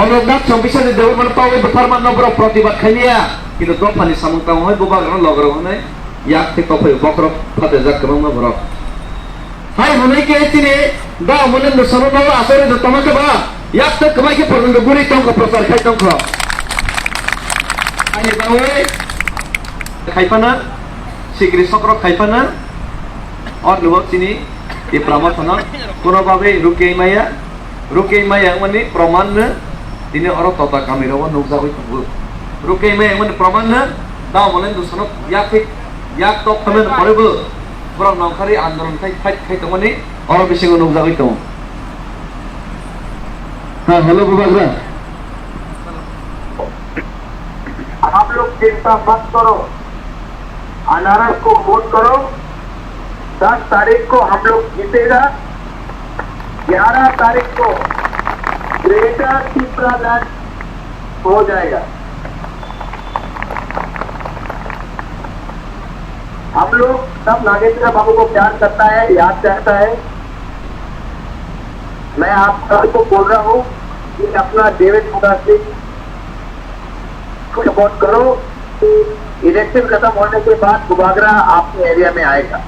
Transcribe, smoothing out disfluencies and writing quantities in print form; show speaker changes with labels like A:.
A: Onognak sampai di dewan menepau berfarman nobrok protibat khania kita dua pani samung tang hoy bubag ran logrok honai yak te kopai bokrok phate jak kemang borok hai honai ke tine da monen no sanu no asore do tamake ba yak te kemai ke porun guri tong ko prosar khai tong kho ani bawe khaipana sigri sokrok khaipana और लोग चिनी ये प्रमाण होना कोनो बाबे रुके मया मने प्रमाण न दिने और तोता कमी रहो नुकसा हुई तो रुके मया मने प्रमाण न दाव मने दूसरों याक तो कमें पड़े बो पुरा नौकरी आंदोलन खाई तो मने और विषय को नुकसा हुई तो हाँ हेलो बुबागरा
B: आप लोग चिंता मत करो अनारस को वोट करो 10 तारीख को हम लोग जीतेगा 11 तारीख को ग्रेटर त्रिपुरालैंड हो जाएगा हम लोग सब नागेंद्र बाबू को प्यार करता है याद करता है मैं आप सबको बोल रहा हूँ कि अपना डेविड मुगा सिंह को सपोर्ट करो इलेक्शन खत्म होने के बाद बुबागरा आपके एरिया में आएगा